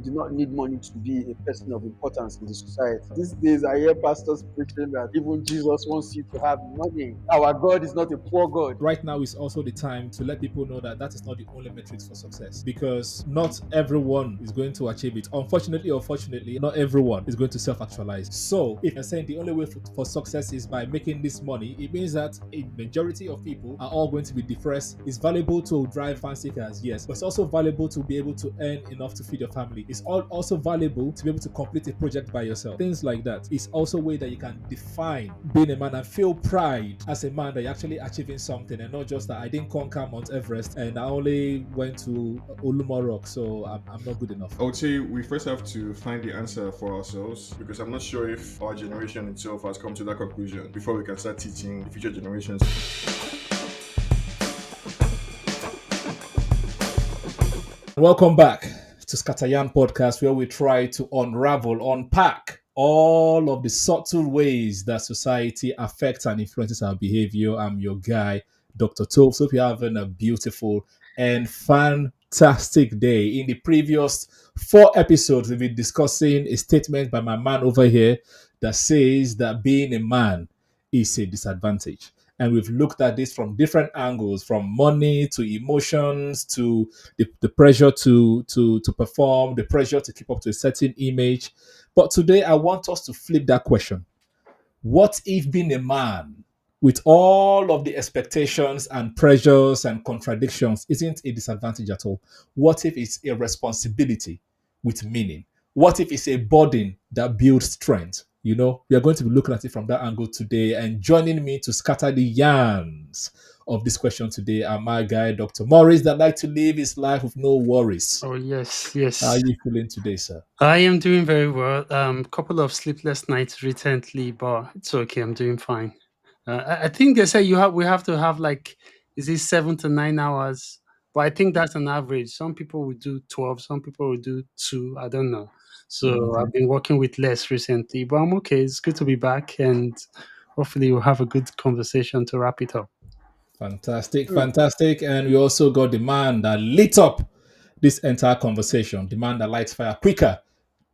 you do not need money to be a person of importance in the society. These days, I hear pastors preaching that even Jesus wants you to have money. Our God is not a poor God. Right now is also the time to let people know that that is not the only metrics for success, because not everyone is going to achieve it. Unfortunately or fortunately, not everyone is going to self-actualize. So if you're saying the only way for success is by making this money, it means that a majority of people are all going to be depressed. It's valuable to drive fancy cars, yes, but it's also valuable to be able to earn enough to feed your family. It's also valuable to be able to complete a project by yourself. Things like that. It's also a way that you can define being a man and feel pride as a man that you're actually achieving something, and not just that I didn't conquer Mount Everest and I only went to Olumo Rock, so I'm not good enough. I would say we first have to find the answer for ourselves, because I'm not sure if our generation itself has come to that conclusion before we can start teaching the future generations. Welcome back to ScatterYarn podcast, where we try to unravel, unpack all of the subtle ways that society affects and influences our behavior. I'm your guy, Dr. Toves. Hope you're having a beautiful and fantastic day. In the previous 4 episodes, we've been discussing a statement by my man over here that says that being a man is a disadvantage. And we've looked at this from different angles, from money to emotions to the pressure to perform, the pressure to keep up to a certain image. But today I want us to flip that question. What if being a man, with all of the expectations and pressures and contradictions, isn't a disadvantage at all? What if it's a responsibility with meaning? What if it's a burden that builds strength? You know, we are going to be looking at it from that angle today. And joining me to scatter the yarns of this question today are my guy, Dr. Morris, that like to live his life with no worries. Oh yes, How are yes. you feeling today, sir? I am doing very well. Couple of sleepless nights recently, but it's okay. I'm doing fine. I think they say we have to have like, is it 7 to 9 hours? But I think that's an average. Some people will do 12. Some people will do 2. I don't know. So Okay. I've been working with less recently, but I'm okay. It's good to be back, and hopefully we'll have a good conversation to wrap it up. Fantastic, fantastic. And we also got the man that lit up this entire conversation, the man that lights fire quicker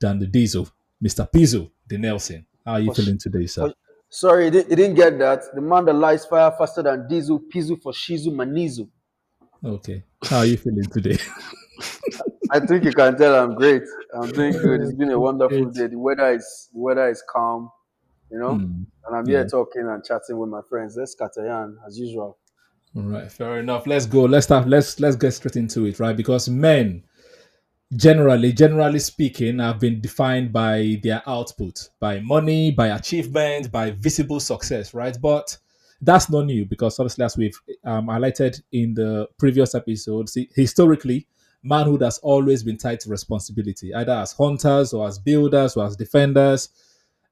than the diesel, Mr. Pizzo, the Nelson. How are you For, sh- feeling today, sir? Sorry, you didn't get that. The man that lights fire faster than diesel, Pizu for Shizu Manizu. Okay. How are you feeling today? I think you can tell I'm great. I'm doing good. It's been a wonderful Great. day. The weather is calm, and I'm here Yeah. talking and chatting with my friends. Let's Katayan as usual. All right. Fair enough. Let's go. Let's get straight into it, right? Because men generally speaking, have been defined by their output, by money, by achievement, by visible success, right? But that's not new, because obviously, as we've highlighted in the previous episodes, historically, manhood has always been tied to responsibility, either as hunters or as builders or as defenders.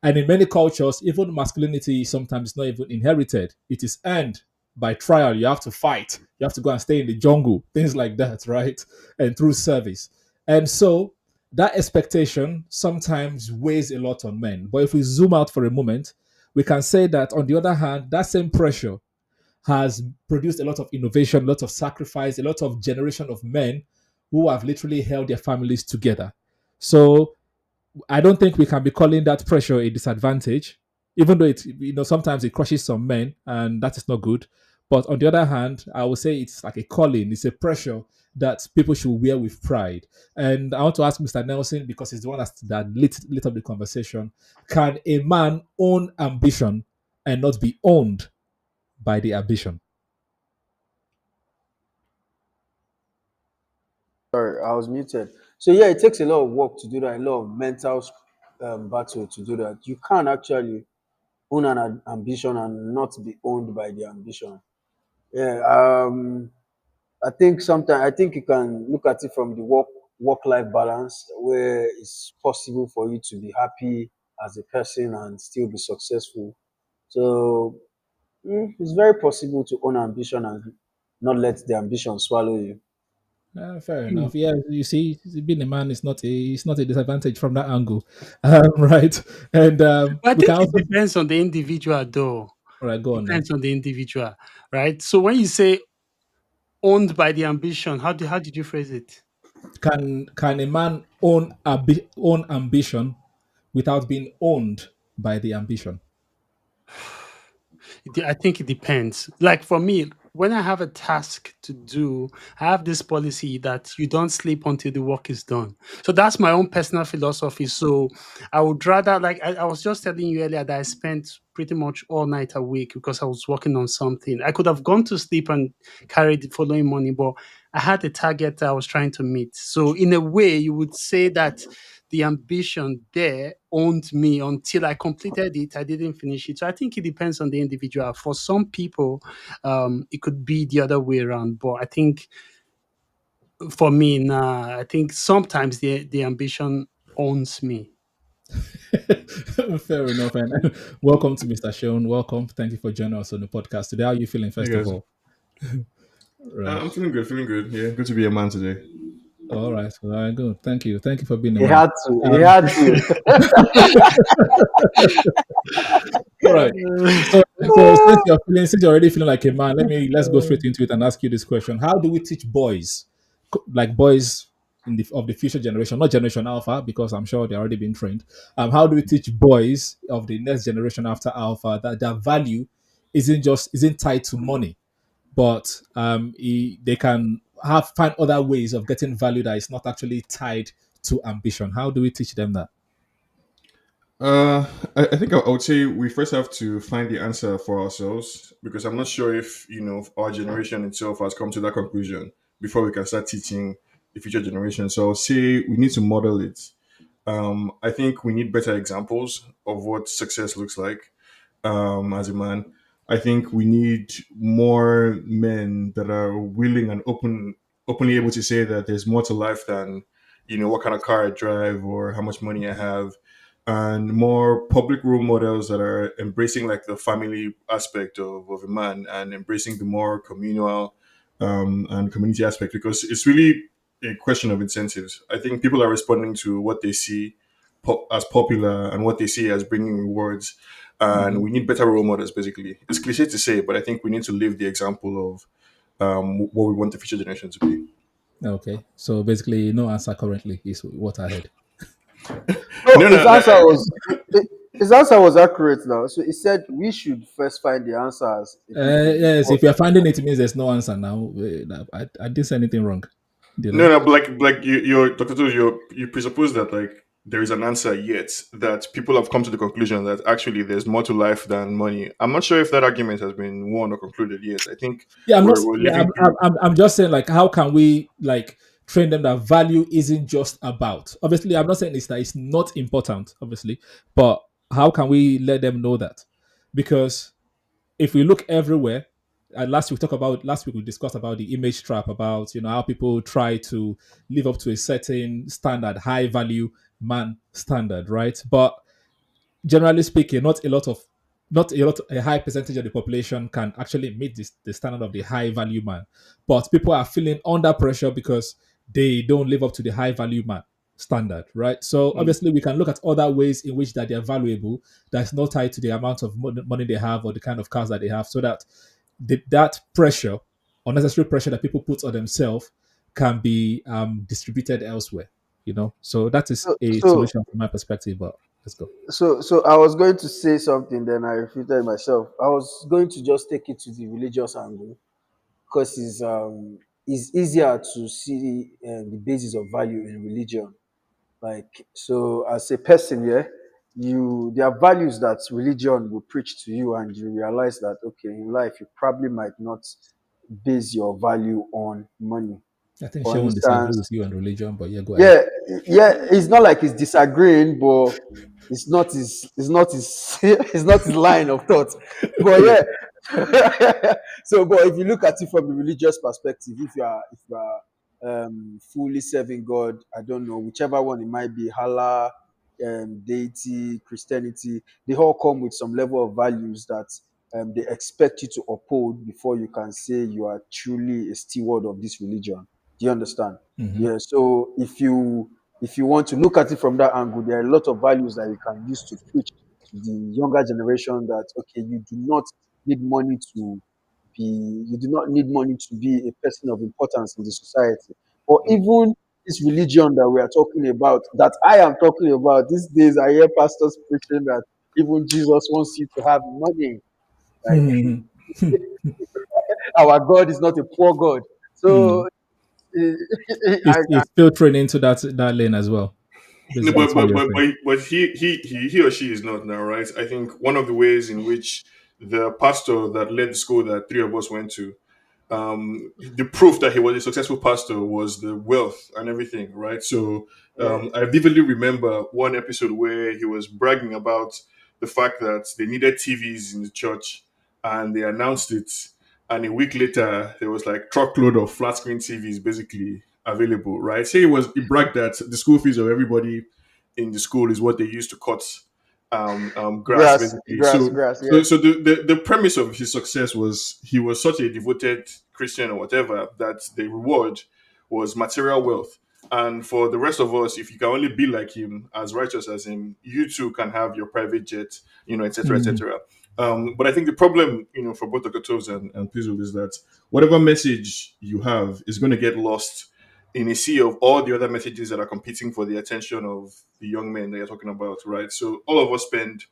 And in many cultures, even masculinity sometimes is not even inherited. It is earned by trial. You have to fight. You have to go and stay in the jungle, things like that, right? And through service. And so that expectation sometimes weighs a lot on men. But if we zoom out for a moment, we can say that on the other hand, that same pressure has produced a lot of innovation, a lot of sacrifice, a lot of generation of men who have literally held their families together. So I don't think we can be calling that pressure a disadvantage, even though sometimes it crushes some men, and that is not good. But on the other hand, I would say it's like a calling, it's a pressure that people should wear with pride. And I want to ask Mr. Nelson, because he's the one that lit up the conversation. Can a man own ambition and not be owned by the ambition? Sorry, I was muted. So yeah, it takes a lot of work to do that, a lot of mental battle to do that. You can't actually own an ambition and not be owned by the ambition. Yeah, I think you can look at it from the work life balance, where it's possible for you to be happy as a person and still be successful. So it's very possible to own ambition and not let the ambition swallow you. Fair Hmm. enough. Yeah, you see, being a man is not a disadvantage from that angle, right? And But I we think can it also, depends on the individual, though. all right, go on now. Depends on the individual, right? So when you say owned by the ambition, how did you phrase it? Can a man own ambition without being owned by the ambition? I think it depends. Like for me, when I have a task to do, I have this policy that you don't sleep until the work is done. So that's my own personal philosophy. So I would rather, like I was just telling you earlier, that I spent pretty much all night a week because I was working on something. I could have gone to sleep and carried the following morning, but I had a target that I was trying to meet. So in a way, you would say that the ambition there owned me until I completed it. I didn't finish it. So I think it depends on the individual. For some people, it could be the other way around. But I think for me, nah, I think sometimes the ambition owns me. Fair enough. And welcome to Mr. Seun. Welcome. Thank you for joining us on the podcast today. How are you feeling, Hey first of guys, all? Right. I'm feeling good, feeling good. Yeah, good to be a man today. All right. All right. Good. Thank you. Thank you for being a He man. had to. He Um, had to. all right. Since you're already feeling like a man, let's go straight into it and ask you this question: how do we teach boys, like boys of the future generation, not Generation Alpha, because I'm sure they're already being trained. How do we teach boys of the next generation after Alpha that their value isn't tied to money, but they can find other ways of getting value that is not actually tied to ambition? How do we teach them that? Uh, I think I would say we first have to find the answer for ourselves because I'm not sure if our generation itself has come to that conclusion before we can start teaching the future generation. So I'll say we need to model it. I think we need better examples of what success looks like as a man. I think we need more men that are willing and openly able to say that there's more to life than what kind of car I drive or how much money I have, and more public role models that are embracing like the family aspect of a man and embracing the more communal and community aspect because it's really a question of incentives. I think people are responding to what they see as popular and what they see as bringing rewards. And Mhm. we need better role models, basically. It's cliche to say, but I think we need to live the example of what we want the future generation to be. Okay, so basically, no answer currently is what I heard. No, No, no, his answer was accurate now. So he said we should first find the answers a people Yes, before. if you're finding it, it means there's no answer now. I didn't say anything wrong, did no, I? no. But like you're Dr. Toves, you presuppose that like there is an answer yet that people have come to the conclusion that actually there's more to life than money. I'm not sure if that argument has been won or concluded yet. I think Yeah, I'm not. we're Yeah, living through. I'm just saying, like, how can we like train them that value isn't just about? Obviously, I'm not saying it's not important, obviously, but how can we let them know that? Because if we look everywhere, last week we discussed about the image trap, about how people try to live up to a certain standard, high value man standard, right? But generally speaking, a high percentage of the population can actually meet the standard of the high value man. But people are feeling under pressure because they don't live up to the high value man standard, right? So Mm. obviously we can look at other ways in which that they're valuable that's not tied to the amount of money they have or the kind of cars that they have, so that that pressure, unnecessary pressure that people put on themselves, can be distributed elsewhere. So that is So, a so, solution from my perspective. But let's go. so I was going to say something, then I refuted myself. I was going to just take it to the religious angle because it's easier to see the basis of value in religion. Like, so as a person, yeah, there are values that religion will preach to you, and you realize that okay, in life you probably might not base your value on money. I think For Sean disagree instance, with you on religion, but yeah, go ahead. yeah, yeah, it's not like he's disagreeing, but it's not his line of thought. But Yeah. yeah. So but if you look at it from the religious perspective, if you are fully serving God, I don't know, whichever one it might be, Allah, deity, Christianity, they all come with some level of values that they expect you to uphold before you can say you are truly a steward of this religion. Do you understand? Hmm. Yeah. So if you want to look at it from that angle, there are a lot of values that you can use to preach to the younger generation that okay, need money to you do not need money to be a person of importance in the society. Or Mm. this religion that we are talking about, that I am talking about. These days, I hear pastors preaching that even Jesus wants you to have money. Like, Hmm. our God is not a poor God. Hmm. So, It's filtering into that lane as well. No, Basically, it's what you're saying. but he or she is not now, right? I think one of the ways in which the pastor that led the school that three of us went to, the proof that he was a successful pastor was the wealth and everything, right? So yeah, I vividly remember one episode where he was bragging about the fact that they needed TVs in the church, and they announced it, and a week later there was like truckload of flat screen TVs basically available, right? Say he bragged that the school fees of everybody in the school is what they used to cut grass grass, basically. grass, So grass. so Yeah, so the premise of his success was he was such a devoted Christian or whatever that the reward was material wealth. And for the rest of us, if you can only be like him, as righteous as him, you too can have your private jet, etc., Hmm. etc. But I think the problem, for both Dr. Toves and Pizzle is that whatever message you have is going to get lost in a sea of all the other messages that are competing for the attention of the young men that you're talking about, right? So all of us spend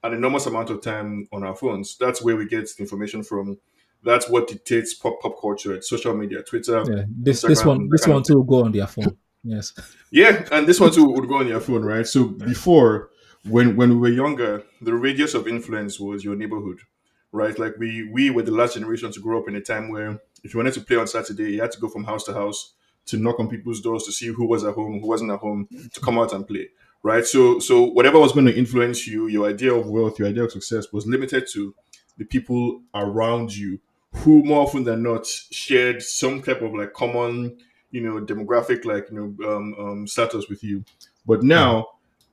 an enormous amount of time on our phones. That's where we get the information from. That's what dictates pop culture. It's social media, Twitter, Yeah, this Instagram, one that this kind of one thing. too will go on their phone. Yes. Yeah, and this one too would go on your phone, right? So before, when we were younger, the radius of influence was your neighborhood, right? Like we were the last generation to grow up in a time where if you wanted to play on Saturday, you had to go from house to house to knock on people's doors to see who was at home, who wasn't at home, to come out and play, right? So whatever was going to influence you, your idea of wealth, your idea of success, was limited to the people around you, who more often than not shared some type of like common demographic, like status with you. But Hmm. now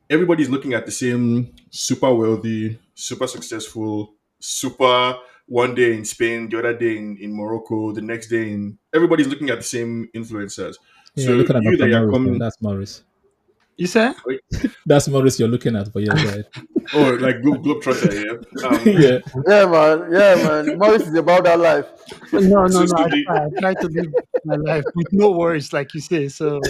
everybody's looking at the same super wealthy, super successful, super one day in Spain, the other day in Morocco, the next day in everybody's looking at the same influencers. Yeah, So looking at you Dr. that you're Morris there. coming, That's Morris. You say? That's Morris you're looking at. But yeah, go ahead. oh, like Globetrotter, yeah. Yeah. yeah, man. Yeah, man. Morris is about that life. No, no, So no. so the I try to live my life with no worries, like you say. So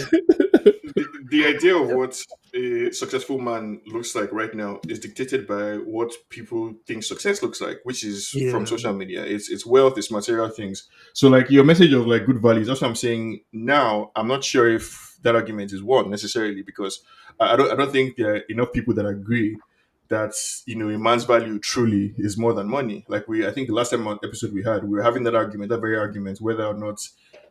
the idea of what a successful man looks like right now is dictated by what people think success looks like, which is from yeah, social media. It's wealth, it's material things. So like your message of like good values, that's what I'm saying. Now I'm not sure if that argument is won necessarily, because I don't think there are enough people that agree that a man's value truly is more than money. Like I think the last time on episode we were having that argument, that very argument, whether or not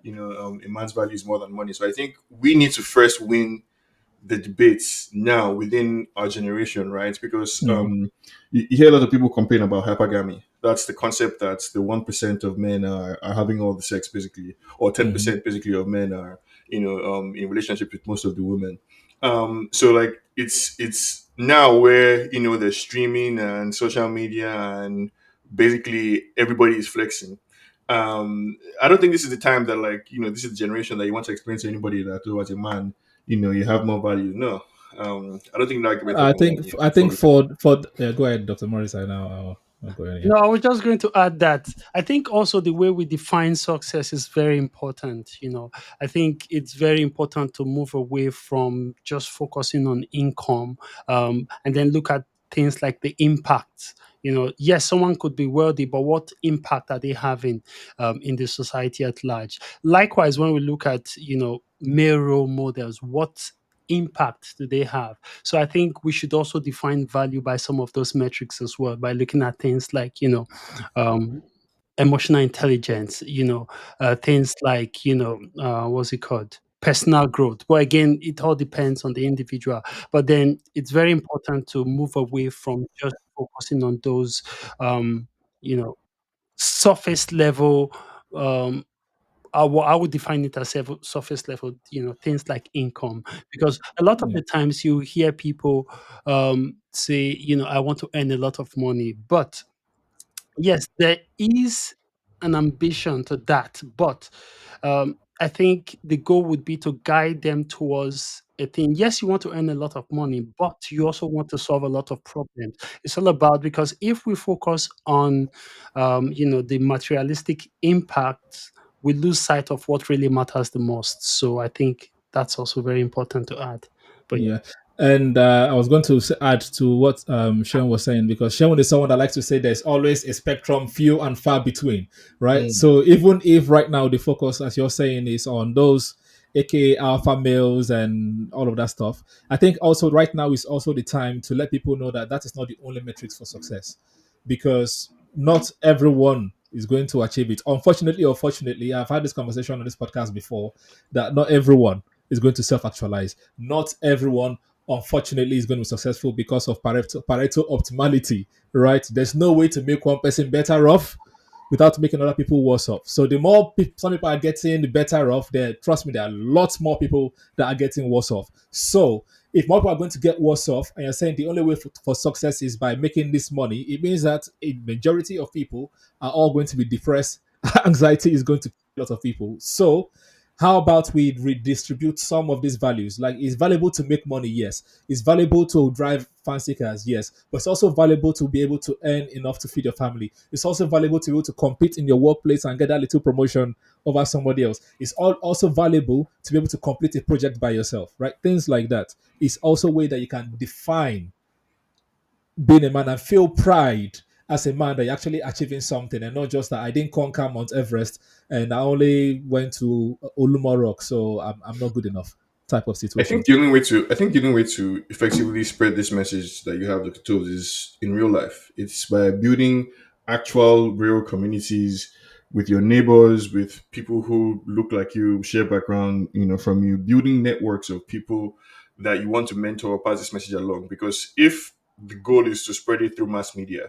a man's value is more than money. So I think we need to first win the debates now within our generation, right? Because Hmm. you hear a lot of people complain about hypergamy. That's the concept that the 1% of men are having all the sex basically, or Hmm. 10% basically of men are, in relationship with most of the women. So like it's now where there's streaming and social media and basically everybody is flexing. I don't think this is the time that like this is the generation that you want to explain to anybody that as a man you have more value. No, I don't think the argument has I been think won yet. I For think me. for yeah, go ahead, Dr. Morris. I now I'll go ahead. Yeah. no, I was just going to add that I think also the way we define success is very important. I think it's very important to move away from just focusing on income, and then look at things like the impact. Yes, someone could be wealthy, but what impact are they having in the society at large? Likewise, when we look at male role models, what impact do they have? So I think we should also define value by some of those metrics as well, by looking at things like, um, emotional intelligence, things like, what's it called? Personal growth. But again, it all depends on the individual. But then it's very important to move away from just focusing on those, you know, surface level um, I would define it as surface level, things like income, because a lot of Yeah. the times you hear people say, I want to earn a lot of money, but yes, there is an ambition to that, but I think the goal would be to guide them towards a thing. Yes, you want to earn a lot of money, but you also want to solve a lot of problems. It's all about, because if we focus on, the materialistic impact, we lose sight of what really matters the most. So I think that's also very important to add. But Yeah. And I was going to add to what Sean was saying, because Sean is someone that likes to say there's always a spectrum, few and far between, right? Mm. So even if right now the focus, as you're saying, is on those aka alpha males and all of that stuff, I think also right now is also the time to let people know that that is not the only metrics for success, because not everyone is going to achieve it. Unfortunately or fortunately, I've had this conversation on this podcast before, that not everyone is going to self-actualize. Not everyone, unfortunately, is going to be successful because of Pareto optimality, right? There's no way to make one person better off without making other people worse off. So the more some people are getting better off, there, trust me, there are lots more people that are getting worse off. So if more people are going to get worse off, and you're saying the only way for success is by making this money, it means that a majority of people are all going to be depressed. Anxiety is going to kill a lot of people. So how about we redistribute some of these values? Like, it's valuable to make money, yes. It's valuable to drive fancy cars, yes. But it's also valuable to be able to earn enough to feed your family. It's also valuable to be able to compete in your workplace and get that little promotion over somebody else. It's also valuable to be able to complete a project by yourself, right? Things like that. It's also a way that you can define being a man and feel pride as a man that you're actually achieving something, and not just that I didn't conquer Mount Everest and I only went to Oluma Rock, so I'm not good enough type of situation. I think the only way to effectively spread this message that you have, Dr. Toves, is in real life. It's by building actual real communities with your neighbors, with people who look like you, share background, from you, building networks of people that you want to mentor or pass this message along. Because if the goal is to spread it through mass media,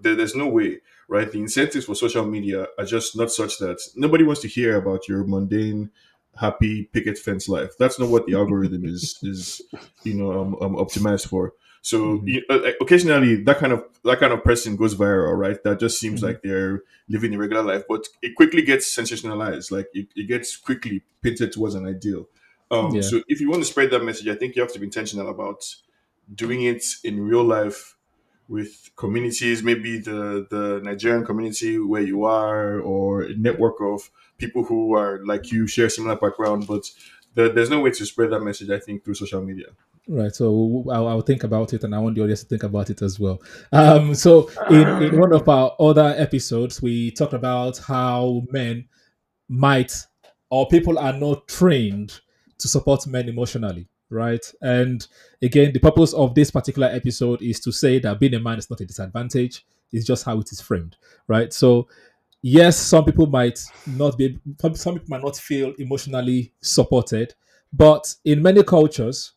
there's no way, right? The incentives for social media are just not such that nobody wants to hear about your mundane, happy picket fence life. That's not what the algorithm is optimized for. So Mhm. occasionally that kind of person goes viral, right? That just seems Mhm. like they're living a regular life, but it quickly gets sensationalized. Like it gets quickly painted towards an ideal. Yeah. So if you want to spread that message, I think you have to be intentional about doing it in real life with communities, maybe the Nigerian community where you are, or a network of people who are like you, share similar background. But there's no way to spread that message, I think, through social media. Right. So I'll think about it, and I want the audience to think about it as well. So in one of our other episodes, we talked about how men might, or people are not trained to support men emotionally, right? And again, the purpose of this particular episode is to say that being a man is not a disadvantage, it's just how it is framed, right? So yes, some people might not be, some people might not feel emotionally supported, but in many cultures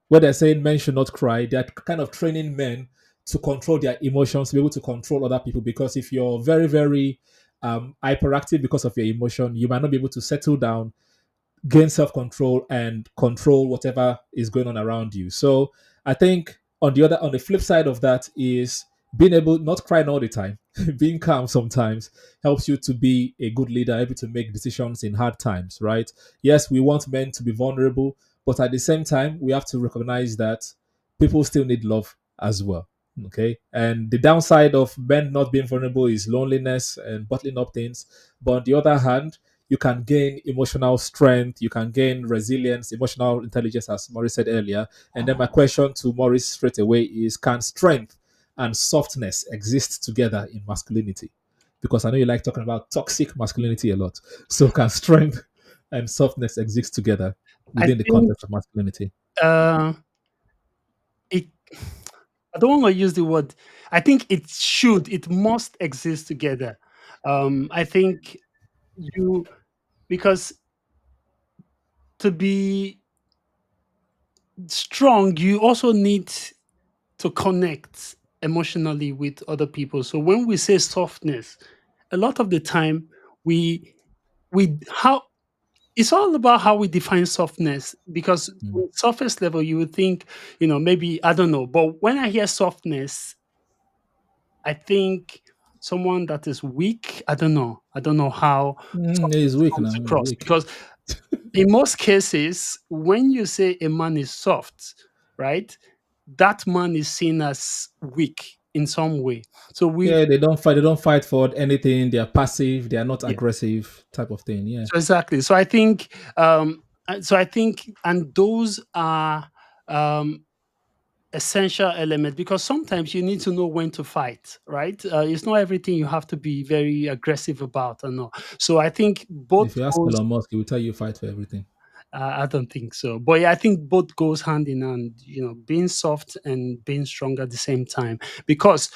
where they're saying men should not cry, they're kind of training men to control their emotions, to be able to control other people. Because if you're very, very hyperactive because of your emotion, you might not be able to settle down, gain self control, and control whatever is going on around you. So I think on the flip side of that is being able not crying all the time, being calm sometimes helps you to be a good leader, able to make decisions in hard times, right? Yes, we want men to be vulnerable, but at the same time, we have to recognize that people still need love as well. Okay. And the downside of men not being vulnerable is loneliness and bottling up things. But on the other hand, you can gain emotional strength, you can gain resilience, emotional intelligence, as Maurice said earlier. And then my question to Maurice straight away is, can strength and softness exist together in masculinity? Because I know you like talking about toxic masculinity a lot. So can strength and softness exist together I within the think context of masculinity? uh, it. I don't want to use the word. I think it should. It must exist together. I think you because to be strong, you also need to connect emotionally with other people. So when we say softness, a lot of the time we how it's all about how we define softness, because Mm. on surface level you would think, maybe I don't know, but when I hear softness, I think someone that is weak. I don't know how He's softness weak comes now. He's across, weak. because in most cases, when you say a man is soft, right, that man is seen as weak in some way. So we, Yeah, they don't fight. They don't fight for anything. They are passive. They are not yeah, aggressive type of thing. Yeah. so exactly. So I think So I think, and those are um, essential element, because sometimes you need to know when to fight, right? It's not everything you have to be very aggressive about or not. So I think both If you ask goes. Elon Musk, he will tell you fight for everything. I don't think so. But yeah, I think both goes hand in hand, being soft and being strong at the same time. Because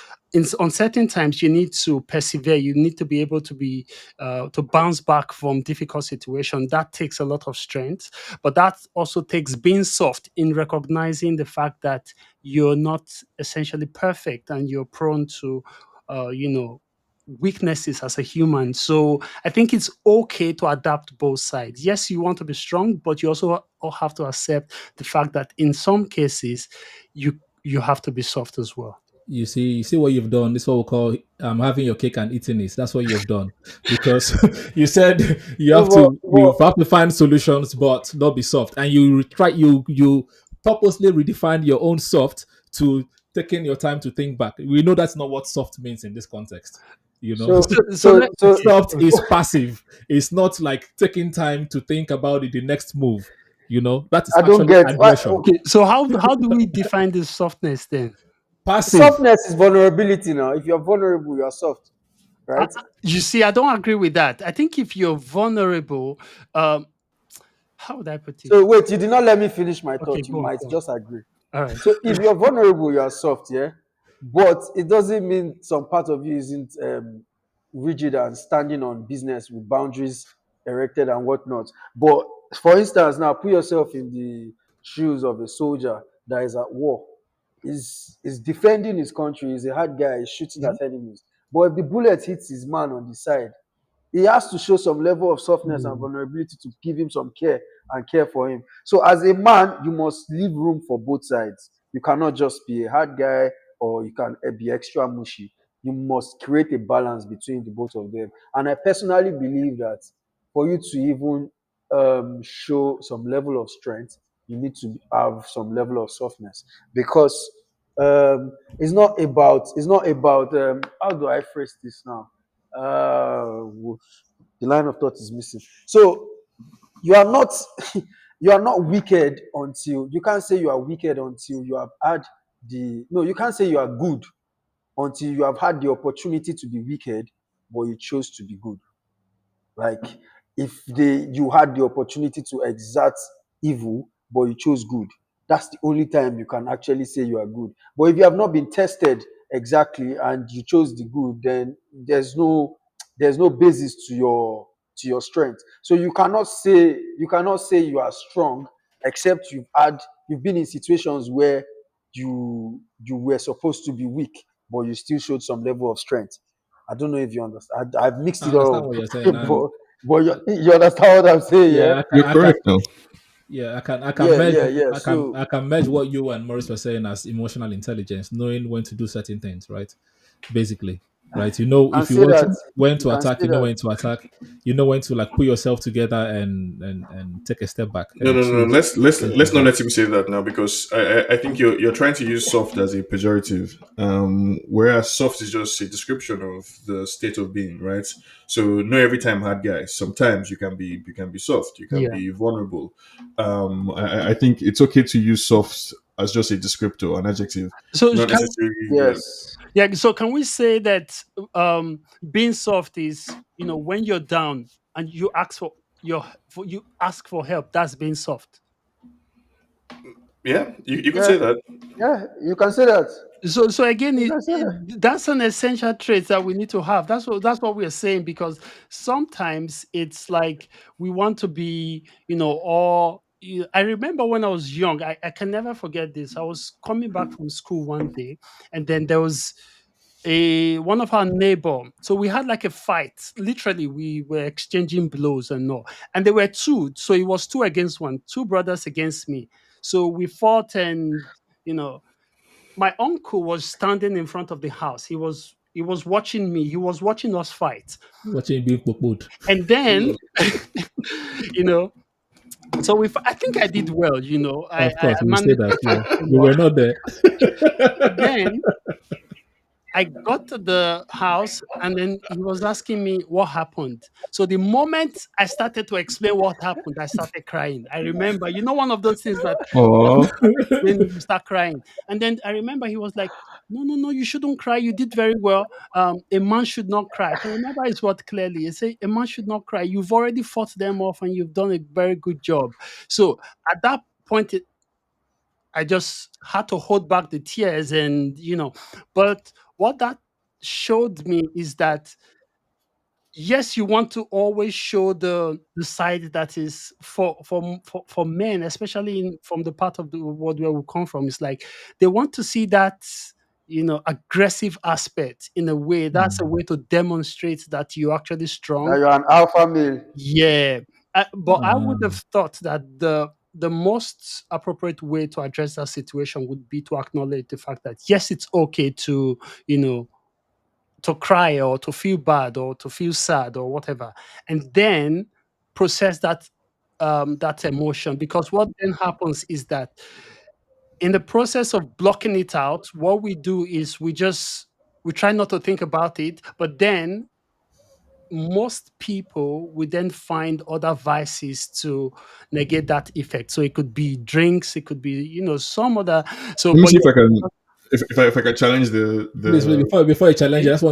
on certain times you need to persevere. You need to be able to be to bounce back from difficult situation. That takes a lot of strength. But that also takes being soft in recognizing the fact that you're not essentially perfect and you're prone to weaknesses as a human. So I think it's okay to adapt both sides. Yes, you want to be strong, but you also have to accept the fact that in some cases you have to be soft as well. You see what you've done. This is what we call having your cake and eating it. That's what you've done, because you said No, you have to find solutions, but not be soft, and you purposely redefine your own soft to taking your time to think back. We know that's not what soft means in this context. You know, so So so let so okay. soft is passive. It's not like taking time to think about it, the next move. You know, that is I don't actually get why. aggression. Okay, so how do we define this softness then? Passive. Softness is vulnerability now. If you're vulnerable, you're soft, right? You see, I don't agree with that. I think if you're vulnerable, um, how would I put it? So wait, you did not let me finish my Okay, thought. You go on, might go on. just agree. All right. So if you're vulnerable, you are soft, yeah. But it doesn't mean some part of you isn't rigid and standing on business with boundaries erected and whatnot. But for instance, now put yourself in the shoes of a soldier that is at war. Is defending his country. He's a hard guy. He's shooting Mhm. at enemies. But if the bullet hits his man on the side, he has to show some level of softness and Mm. vulnerability to give him some care and care for him. So as a man, you must leave room for both sides. You cannot just be a hard guy or you can be extra mushy. You must create a balance between the both of them. And I personally believe that for you to even show some level of strength, you need to have some level of softness because it's not about how do I phrase this now? The line of thought is missing. So you are not you are not wicked until you can't say you are wicked until you have had the no, you can't say you are good until you have had the opportunity to be wicked, but you chose to be good. Like if you had the opportunity to exert evil, but you chose good, that's the only time you can actually say you are good. But if you have not been tested exactly and you chose the good, then there's no basis to your strength. So you cannot say you are strong except you've been in situations where you were supposed to be weak, but you still showed some level of strength. I don't know if you understand. I've mixed I it understand all what up, you're saying, and but you understand what I'm saying, yeah? yeah, You're correct now. I can Yeah, merge yeah, yeah. So I can merge what you and Maurice were saying as emotional intelligence, knowing when to do certain things, right? Basically, right? You know, and if you say want that to, when you to can attack, say you know that. when to attack, you know when to like put yourself together and take a step back No, and no, no, no. choose Let's not wisdom. let him say that now because I think you're trying to use soft as a pejorative, whereas soft is just a description of the state of being, right? So not every time hard guys. Sometimes you can be soft, you can Yeah. be vulnerable. I think it's okay to use soft as just a descriptor, an adjective, So not can necessarily. Yeah. Yes. yeah. So can we say that being soft is when you're down and you ask for help. That's being soft. Yeah, you could Yeah, say that. yeah, you can say that. So again, You can say that. that's an essential trait that we need to have. That's what we're saying, because sometimes it's like we want to be, or I remember when I was young, I can never forget this. I was coming back from school one day, and then there was a one of our neighbor. So we had like a fight. Literally, we were exchanging blows and all. And there were two. So it was two against one, two brothers against me. So we fought, and you know my uncle was standing in front of the house. He was watching me. He was watching us fight. Watching being poked. And then, you know, I think I did well. I Of course, I we will say managed that. to Yeah, catch him we up. were not there. Then I got to the house and then he was asking me what happened. So the moment I started to explain what happened, I started crying. I remember, one of those things that Oh, then you start crying. And then I remember he was like, no, no, no, you shouldn't cry. You did very well. A man should not cry. I can remember his word clearly. He said, a man should not cry. You've already fought them off and you've done a very good job. So at that point, I just had to hold back the tears but what that showed me is that yes, you want to always show the side that is for men, especially from the part of the world where we come from. It's like they want to see that aggressive aspect in a way. That's a way to demonstrate that you're actually That strong. you're an alpha male. Yeah, but I would have Um, thought that the most appropriate way to address that situation would be to acknowledge the fact that yes, it's okay to you know to cry or to feel bad or to feel sad or whatever, and then process that emotion. Because what then happens is that in the process of blocking it out, what we do is we try not to think about it, but then most people would then find other vices to negate that effect. So it could be drinks, it could be some other. So, let me but see if I can yeah, if I can challenge Please, the before you challenge, I just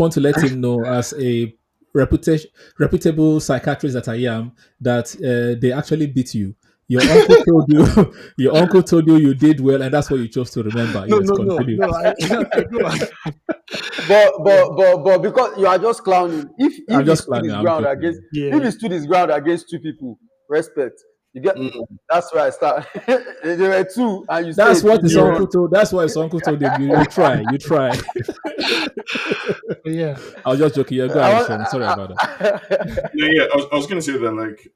want to let him know, as a reputable psychiatrist that I am, that they actually beat you. Your uncle told you, your uncle told you you did well, and that's what you chose to remember. no, Yes, no, no, continue. no. I do. But because you are just clowning. If I'm he just stood planning. his I'm ground joking. against, if Yeah. he stood his ground against two people, respect. You get me? Mm, That's where I start. There were two, and you That's stayed what in his the Yeah. uncle one. told. That's why his uncle told him. You try. You try. Yeah. I was just joking. Yeah, go I ahead, want. Sean. Sorry about that. yeah, yeah. I was gonna say that like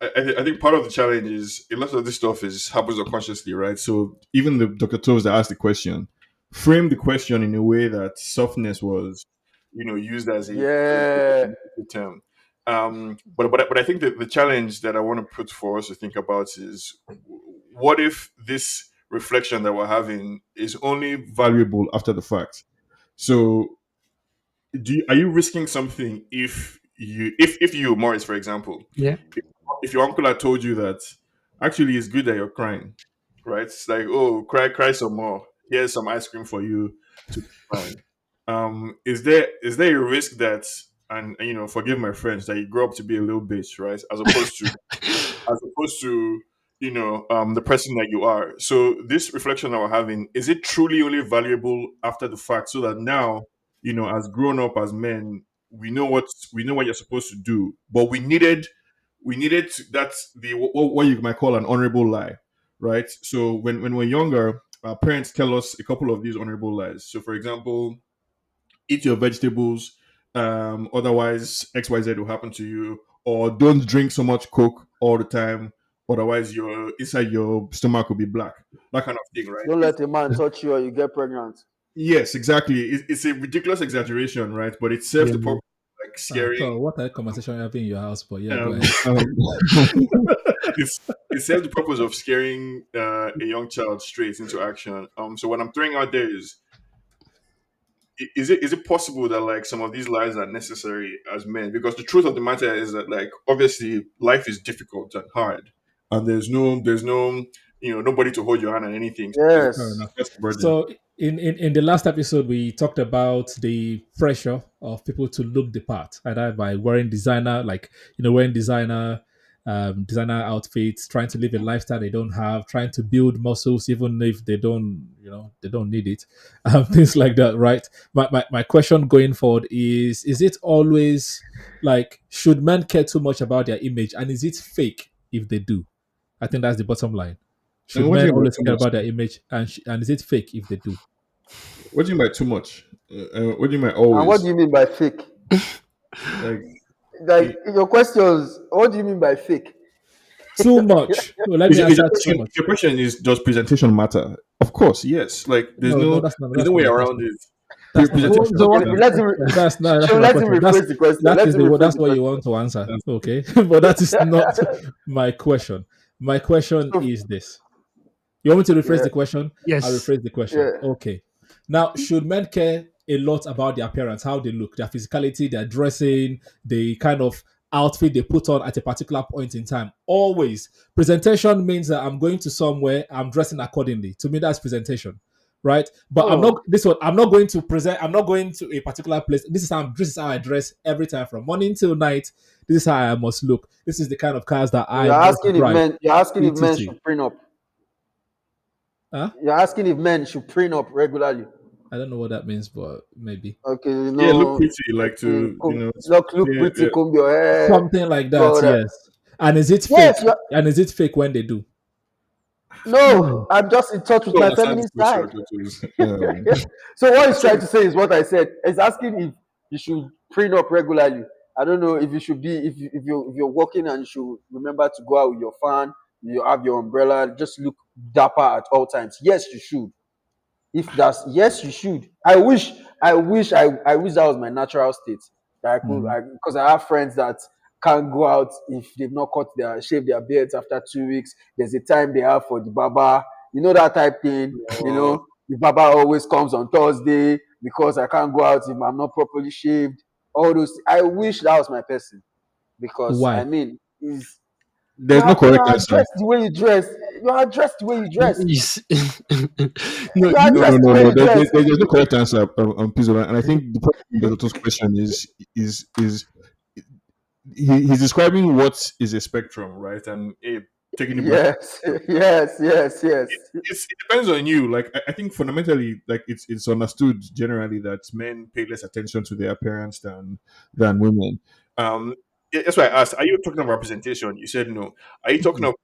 I think part of the challenge is a lot of this stuff is happens unconsciously, right? So even the Dr. Toves that asked the question framed the question in a way that softness was, used as a Yeah. term. But I think that the challenge that I want to put for us to think about is what if this reflection that we're having is only valuable after the fact? So are you risking something if you Morris, for example, Yeah. if your uncle had told you that actually it's good that you're crying, right? It's like, oh, cry some more. Here's some ice cream for you to be fine. Is there a risk that, and forgive my French, that you grow up to be a little bitch, right? As opposed to the person that you are. So this reflection that we're having, is it truly only valuable after the fact, so that now, as grown up as men, we know what you're supposed to do, but that's the what you might call an honorable lie, right? So when we're younger, our parents tell us a couple of these honorable lies. So for example, eat your vegetables, otherwise XYZ will happen to you, or don't drink so much Coke all the time, otherwise your inside your stomach will be black. That kind of thing, right? Don't let a man touch you or you get pregnant. Yes, exactly. It's a ridiculous exaggeration, right? But it serves Yeah. the purpose of, like, So scaring. what kind of conversation are you having in your house? But yeah, go Um, ahead. it's, it serves the purpose of scaring a young child straight into action. So what I'm throwing out there is, is it possible that like some of these lies are necessary as men? Because the truth of the matter is that, like, obviously life is difficult and hard, and there's no nobody to hold your hand on anything. So Fair Yes. enough. that's a burden. So in the last episode, we talked about the pressure of people to look the part, either by wearing designer, like wearing designer outfits, trying to live a lifestyle they don't have, trying to build muscles even if they don't need it, things like that, right? My question going forward is it always like, should men care too much about their image, and is it fake if they do? I think that's the bottom line. And Should what do men you mean by always too care much? about their image, and is it fake if they do? What do you mean by too much? What do you mean by And what do always? you mean by fake? Like, Like i- your questions, what do you mean by fake? Too much. So let is, me your- is answer your that too question? much. Your question is, does presentation matter? Of course, yes. Like, there's No, no, no there's that's no not way my around question. it. That's not my Presentation question. So Okay, what? matters. That's so not my let him question. That's rephrase the question. that Let is him the rephrase that's the what you question. want to answer. That's- Okay, but that is not my question. My question So is this. You want me to rephrase yeah, the question? I'll Yes. rephrase the question. yeah. Okay. Now, should men care a lot about their appearance, how they look, their physicality, their dressing, the kind of outfit they put on at a particular point in time? Always. Presentation means that I'm going to somewhere, I'm dressing accordingly. To me, that's presentation. Right, but I'm not Oh, this one. I'm not going to present. I'm not going to a particular place. This is how I dress every time from morning till night. This is how I must look. This is the kind of cars that so I must drive. you're asking if men etc. should print up. Huh? You're asking if men should print up regularly. I don't know what that means, but maybe Okay, Yeah, look pretty, like okay, to, you know, look yeah, pretty, yeah. comb your hair, something like do that. all that. Yes. And is it Yes, fake? And is it fake when they do? no, I'm just in touch I with don't my understand this feminine side. question, Toves. So what he's trying So to say is what I said. He's asking if you should print up regularly. I don't know if you should be if you're working and you should remember to go out with your fan, you have your umbrella, just look dapper at all times. Yes, you should. If that's yes, you should. I wish that was my natural state. That I could, Mhm. because I have friends that can't go out if they've not shave their beards after 2 weeks. There's a time they have for the baba, that type thing. uh, The baba always comes on Thursday because I can't go out if I'm not properly shaved. All those. I wish that was my person because I Why? mean, is there's no you correct are answer. dressed the way you dress. You are dressed the way you dress. No, You are you, No, no, dressed the no, way no. you dress. There's no correct answer on Pizzola. And I think the problem with Dr. question is he's describing what is a spectrum, right? And taking it back. Yes, yes, yes, yes. It depends on you. Like I think fundamentally, like it's understood generally that men pay less attention to their appearance than women. Um, that's why I asked. Are you talking about representation? You said no. Are you talking about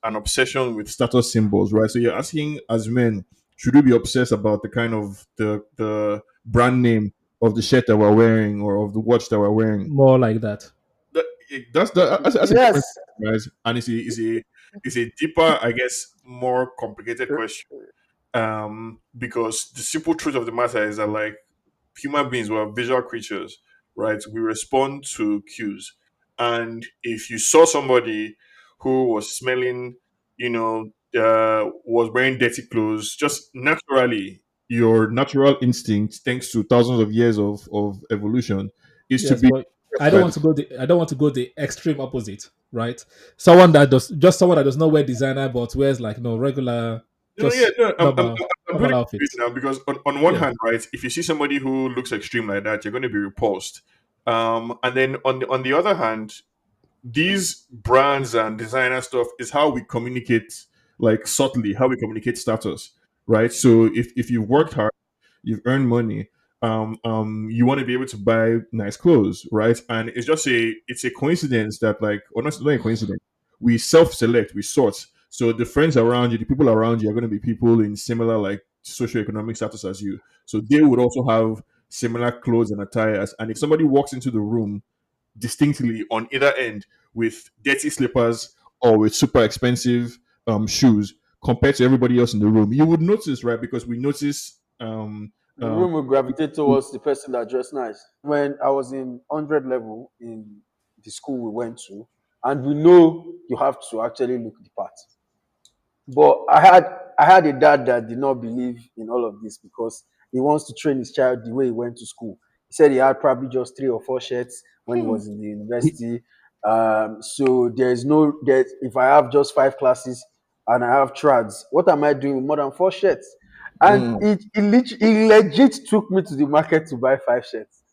an obsession with status symbols, right? So you're asking, as men, should we be obsessed about the kind of the brand name of the shirt that we're wearing or of the watch that we're wearing? More like that. That, that's a different Yes. question, right? And it's a deeper, I guess, more complicated question, because the simple truth of the matter is that, like, human beings were visual creatures, right? We respond to cues, and if you saw somebody who was smelling, was wearing dirty clothes, just naturally, your natural instinct, thanks to thousands of years of evolution, is to Yes, be but impressed by the. I don't want to go the extreme opposite, right? Someone that does not wear designer but wears like no regular, No, yeah, just no, I'm normal putting it outfits. now because on one Yeah. hand, right, if you see somebody who looks extreme like that, you're going to be repulsed. And then on the other hand, these brands and designer stuff is how we communicate, like subtly, how we communicate status, right? So if you've worked hard, you've earned money, you want to be able to buy nice clothes, right? And it's a coincidence that, like, or not a coincidence, we self-select, we sort. So the friends around you, the people around you are going to be people in similar, like, socioeconomic status as you, so they would also have similar clothes and attires. And if somebody walks into the room distinctly on either end with dirty slippers or with super expensive shoes compared to everybody else in the room, you would notice, right? Because we notice. The room will gravitate towards the person that dressed nice. When I was in 100 level in the school we went to, and we know you have to actually look the part. But I had a dad that did not believe in all of this because he wants to train his child the way he went to school. He said he had probably just 3 or 4 shirts when he was in the university. So there's no there. If I have just 5 classes and I have trads, what am I doing with more than 4 shirts? And Mm. he legit took me to the market to buy 5 shirts.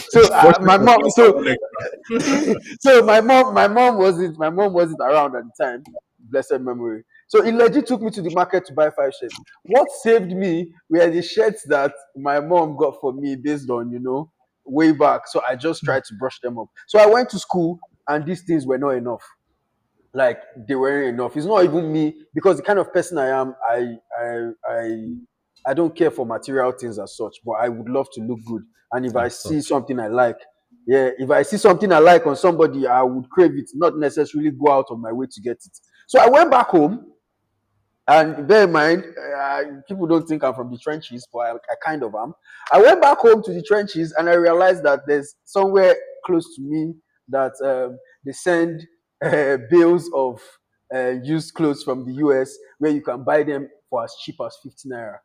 So First my thing mom, was so one extra. so my mom wasn't around at the time, blessed memory. So he legit took me to the market to buy 5 shirts. What saved me were the shirts that my mom got for me based on way back. So I just tried to brush them up. So I went to school and these things were not enough. Like they weren't enough. It's not even me because the kind of person I am, I don't care for material things as such, but I would love to look good. And if I As see such. something I like, yeah, if I see something I like on somebody, I would crave it, not necessarily go out of my way to get it. So I went back home, and bear in mind, people don't think I'm from the trenches, but I kind of am. I went back home to the trenches, and I realized that there's somewhere close to me that they send bales of used clothes from the US where you can buy them for as cheap as 50 naira.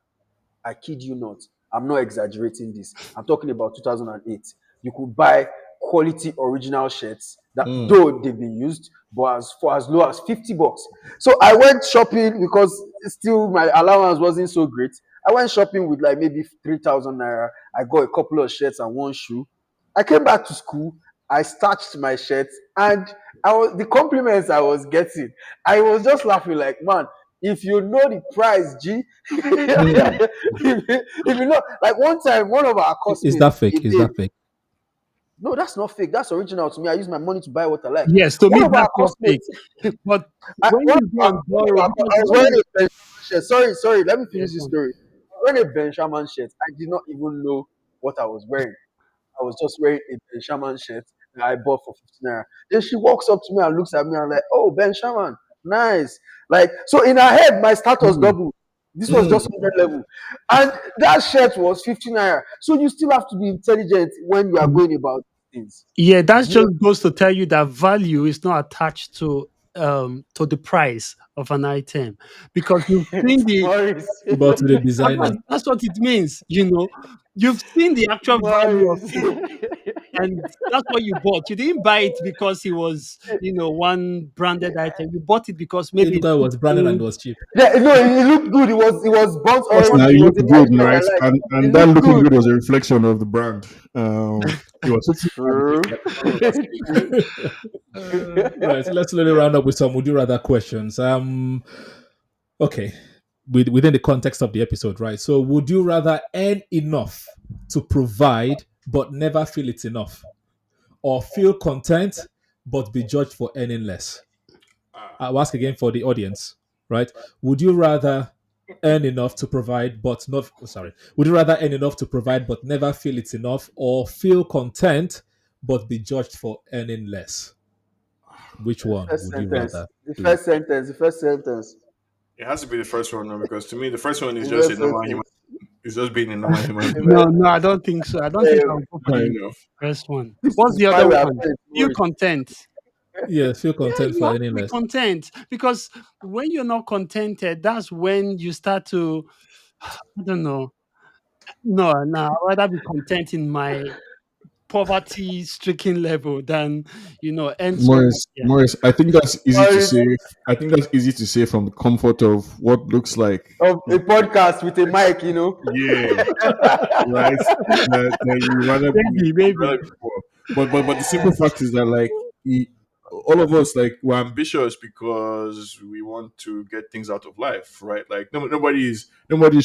I kid you not. I'm not exaggerating this. I'm talking about 2008. You could buy quality original shirts that Mm. though they've been used, but as for as low as $50. So I went shopping because still my allowance wasn't so great. I went shopping with like maybe 3,000 naira. I got a couple of shirts and one shoe. I came back to school. I starched my shirt, and the compliments I was getting. I was just laughing like, man, if you know the price, G, Mm. if you know, like one time, one of our Is that cosmates, a fake? Is babe, that fake? no, that's not fake. That's original to me. I use my money to buy what I like. Yes, to One me of our that's not fake. cosmates, But when you go and one borrow, of because I was when wearing you a Ben Sherman shirt. Sorry, let me finish yes, this story. I was wearing a Ben Sherman shirt. I did not even know what I was wearing. I was just wearing a Ben Sherman shirt that I bought for 50 naira. Then she walks up to me and looks at me and like, oh, Ben Sherman, nice. Like, so in her head, my status Mm. double. This was Mm. just 100 level. And that shirt was 50 naira. So you still have to be intelligent when you are going about things. yeah, that Do you just goes to tell you that value is not attached to the price of an item, because you've seen the Morris. About the that's, designer. that's what it means. You've seen the actual value of Morris. it, and that's what you bought. You didn't buy it because it was one branded item. You bought it because maybe It it was looked branded and good. it was cheap. Yeah, no, it looked good. It was burnt Course, now orange. it It was looked a good, light shade I right? like. And It that looked looking good. good was a reflection of the brand. It was 50 because True. the money was cheap. Uh, Right. So let's slowly round up with some would you rather questions. Okay. Within the context of the episode, right? So would you rather earn enough to provide but never feel it's enough? Or feel content but be judged for earning less? Ah. I'll ask again for the audience, right? Would you rather earn enough to provide but not sorry, would you rather earn enough to provide but never feel it's enough, or feel content but be judged for earning less? Which The one first would you sentence. rather The do? first sentence. The first sentence. It has to be the first one now because to me the first one is The just a first normal human. sentence. It's just being a normal human The being. no, first, no, I don't think so. I don't think I'll um, go for Fair the enough. first one. this What's is the why other we are one? friends, Feel Morris. content. Yeah, feel Yeah, content you for have earning to be less. content, because when you're not contented, that's when you start to, I don't know. No, no, I'd rather be content in my poverty-stricken level than earn so much. Yeah. Morris, I think that's easy to Morris, say. I think that's easy to say from the comfort of what looks like. of a podcast with a mic, Yeah, right. That Maybe, you maybe. rather be poor. But the simple fact is that like all of us like we're ambitious because we want to get things out of life, right? Like nobody's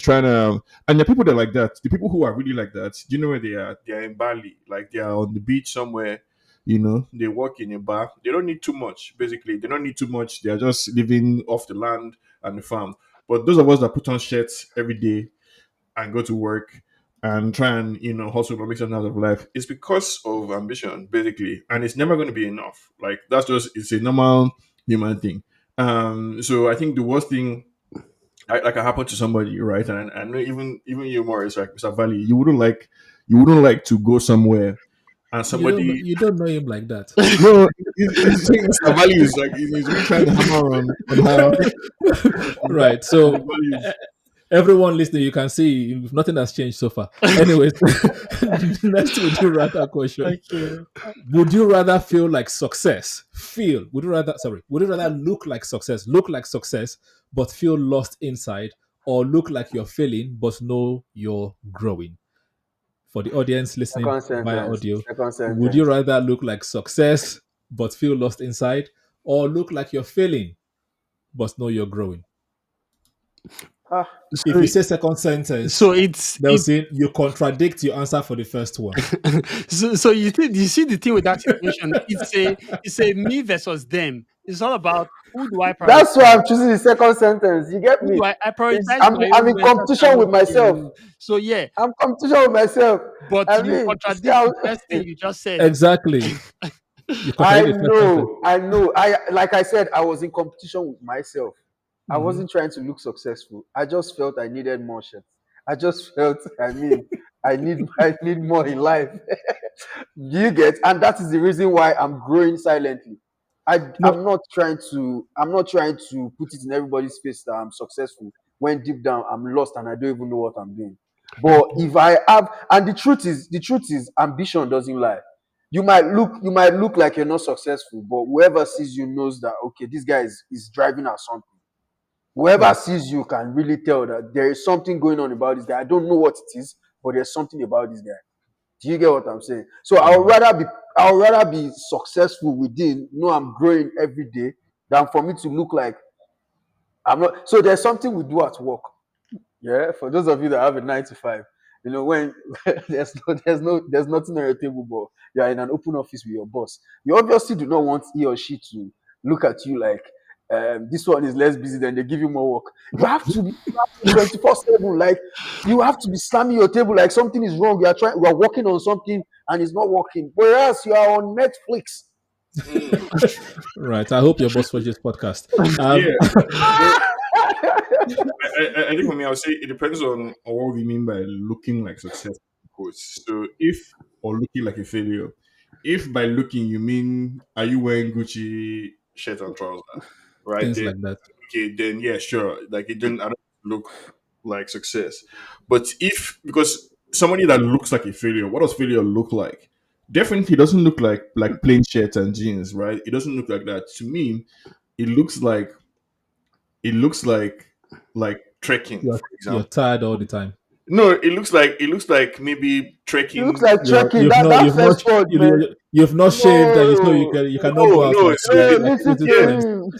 trying to. And the people that are like that, the people who are really like that, do you know where they are? They are in Bali, like they are on the beach somewhere. They work in a bar. They don't need too much. Basically, they don't need too much. They are just living off the land and the farm. But those of us that put on shirts every day and go to work and try and hustle or make something out of life, it's because of ambition basically, and it's never going to be enough. Like that's just it's a normal human thing. So I think the worst thing like happened to somebody, right? And I know even you, Morris, like Mr. Valley, you wouldn't like to go somewhere and somebody. You don't know him like that. No, he's saying Mr. Valley is like he's really trying to hammer on how Right. on the So values. everyone listening, you can see nothing has changed so far. Anyways, next would you rather question. Okay. Would you rather feel like success? Would you rather look like success, but feel lost inside, or look like you're failing, but know you're growing? For the audience listening Second via sentence. audio, Second would you sentence. rather look like success, but feel lost inside, or look like you're failing, but know you're growing? Ah, If So, you say second sentence, so it's they'll say you contradict your answer for the first one. so you see the thing with that situation. It's a me versus them. It's all about who do I that's why prioritize. I'm choosing the second sentence. You get Who do me? I It's, prioritize I'm my I'm own in mental competition with sanity myself. so yeah, I'm competition with myself. but I you mean, see contradict how the first thing you just said. Exactly. You I contradict the first sentence. know, I know. I like I said, I was in competition with myself. I Mhm. wasn't trying to look successful. I just felt I needed more shit. I just felt, I mean, I need more in life. Do you get? And that is the reason why I'm growing silently. No, I'm not trying to put it in everybody's face that I'm successful. when deep down I'm lost and I don't even know what I'm doing. But if I have, and the truth is, ambition doesn't lie. You might look like you're not successful, but whoever sees you knows that okay, this guy is driving at something. Whoever Right. sees you can really tell that there is something going on about this guy. I don't know what it is, but there's something about this guy. Do you get what I'm saying? So Mhm. I'll rather be successful within, know I'm growing every day, than for me to look like I'm not. So there's something we do at work. Yeah, for those of you that have a 9 to 5, when there's nothing on your table, but you are in an open office with your boss. You obviously do not want he or she to look at you like this one is less busy, than they give you more work. You have to be 24/7. Like you have to be slamming your table like something is wrong. We are working on something and it's not working. Whereas you are on Netflix. Mm. Right. I hope your boss watches this podcast. Yeah. So Ah! I think for me, I would say it depends on what we mean by looking like success. Quotes. So if or looking like a failure, if by looking you mean are you wearing Gucci shirt and trouser, right? Things Then like that. okay, then yeah, sure. Like it didn't I don't look like success. But if because somebody that looks like a failure, what does failure look like? Definitely doesn't look like plain shirts and jeans, right? It doesn't look like that. To me, it looks like it looks like trekking, You're for you're example. tired all the time. No, it looks like maybe It looks trekking. like trekking. That You've not first word, man. you've not shaved and No, you cannot No, go out no. like So no, like listen little to yeah, Sims. him.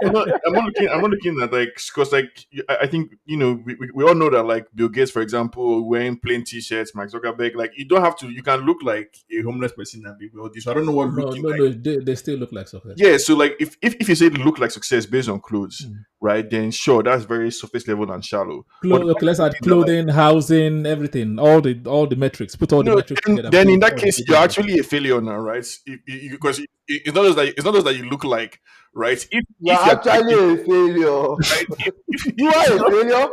I'm not looking at like because like I think we all know that like Bill Gates, for example, wearing plain t-shirts, Mark Zuckerberg, like you don't have to. You can look like a homeless person and be wealthy. So I don't know what No, looking no, like. no. They still look like success. Yeah, so like if you say look like success based on clothes, Mm. right? Then sure, that's very surface level and shallow. But the Okay, let's point add is that like clothing, housing, everything, all the metrics. Put all the no, metrics then, together and then see in that all the case, you're KPIs. actually a failure now, right? Because it's not just that you look like, right? You If are you're actually taking, a failure. right, if You are a failure.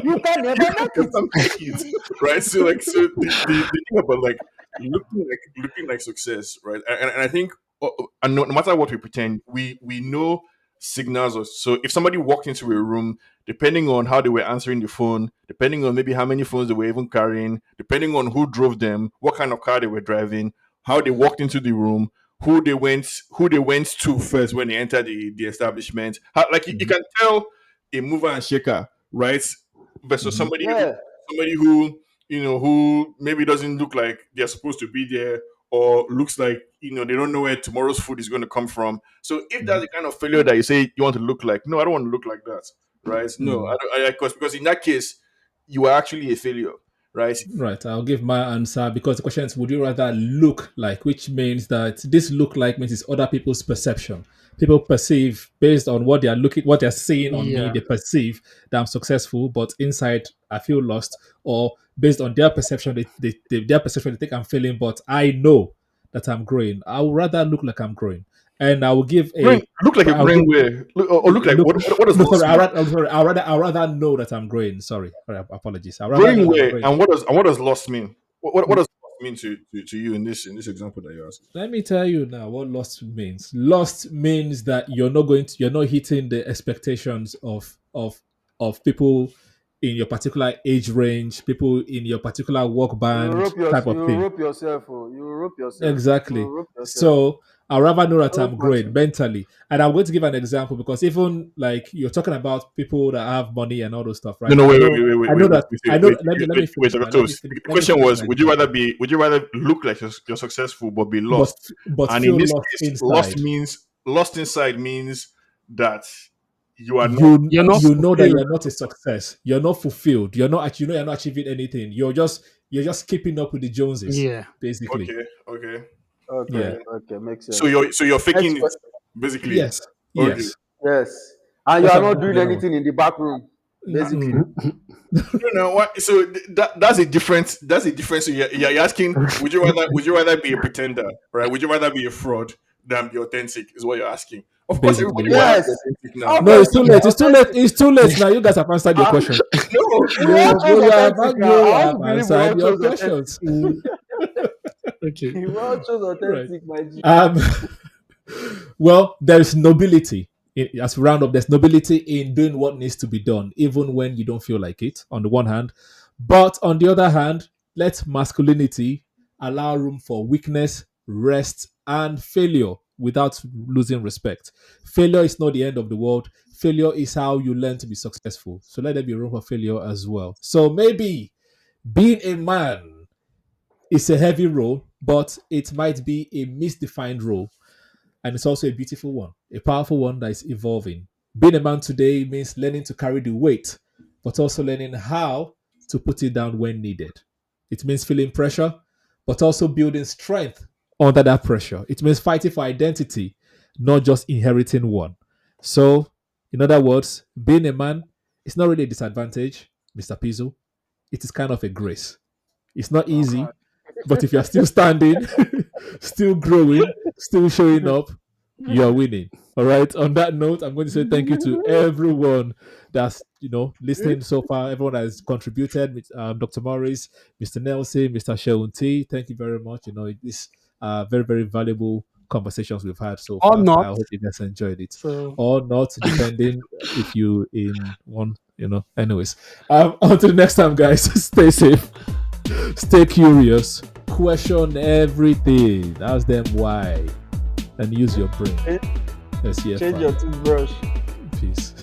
You can never make you it. can't make it, right? So the thing about like looking like success, right? And I think, and no matter what we pretend, we know signals. So if somebody walked into a room, depending on how they were answering the phone, depending on maybe how many phones they were even carrying, depending on who drove them, what kind of car they were driving, how they walked into the room, who they went to first when they entered the establishment. Like you Mhm, can tell a mover and shaker, right? Versus mhm. somebody who who maybe doesn't look like they're supposed to be there, or looks like they don't know where tomorrow's food is going to come from. So if that's Mhm. the kind of failure that you say you want to look like, no, I don't want to look like that, right? No, I Mm. don't, because in that case you are actually a failure, right? Right, I'll give my answer because the question is: would you rather look like, which means that this look like means it's other people's perception. People perceive based on what they are looking, what they're seeing on me. Yeah. They perceive that I'm successful, but inside I feel lost. Or based on their perception, their perception they think I'm failing, but I know that I'm growing. I would rather look like I'm growing, and I will give Growing, a. look like a I'll growing give way, or look like look. what does No, sorry. lost mean? I rather know that I'm growing. Sorry, apologies. I rather know Growing that I'm way, growing. and what does lost mean? What does lost mean to you in this example that you're asking? Let me tell you now what lost means. Lost means that you're not hitting the expectations of people in your particular age range, people in your particular work band type You of thing. rope yourself. Oh. You rope yourself. You Exactly. rope yourself. So I'd rather know that Rope I'm growing maximum. mentally. And I'm going to give an example because even like you're talking about people that have money and all those stuff, No, right? no, wait, wait, wait, wait, I wait, know wait, that wait, I wait, know wait, that, let me wait, finish Dr. now. Toast. The Let me question finish was, my would you rather example. be, would you rather look like you're successful but be But lost? but And in feel this lost case, inside. lost inside means that you are not. You're not You know that fulfilled. you're not a success. You're not fulfilled. You're not actually, you're not achieving anything. You're just keeping up with the Joneses, Yeah. basically. Okay, okay, Yeah. Okay. okay. Okay. Makes So sense. you're Next faking it, question. basically. Yes. Okay. Yes. Yes. And you Let's are have not doing the other one. anything in the back room, basically. Mm-mm. No, no. What? So that's a different. That's a difference. So you're asking, would you rather be a pretender, right? Would you rather be a fraud than be authentic? Is what you're asking. Of course, everybody Basically, will yes. want to Yes. be authentic now. No, it's too Obviously, late. It's too late. authentic. It's too late now. You guys have answered your Ah, question. No, we all chose authentic now. You I want have to believe we answered all your chose authentic. questions. Mm, okay. We all chose Right. authentic, my G. Um. Well, there is nobility. As we round up, there's nobility in doing what needs to be done, even when you don't feel like it, on the one hand. But on the other hand, let masculinity allow room for weakness, rest, and failure without losing respect. Failure is not the end of the world. Failure is how you learn to be successful. So let there be room for failure as well. So maybe being a man is a heavy role, but it might be a misdefined role, and it's also a beautiful one, a powerful one that is evolving. Being a man today means learning to carry the weight, but also learning how to put it down when needed. It means feeling pressure, but also building strength under that pressure. It means fighting for identity, not just inheriting one. So, in other words, being a man is not really a disadvantage, Mr. Pizzo. It is kind of a grace. It's not Wow. easy, but if you're still standing, still growing, still showing up, you're winning. All right. On that note, I'm going to say thank you to everyone that's listening so far. Everyone that has contributed, Dr. Morris, Mr. Nelson, Mr. Seun T. Thank you very much. This very very valuable conversations we've had so Or far. I not. hope you guys enjoyed it, So or not, depending if you in one. Anyways, until the next time, guys. Stay safe. Stay curious. Question everything. Ask them why. And use your brain. Change Let's hear change from your toothbrush. Peace.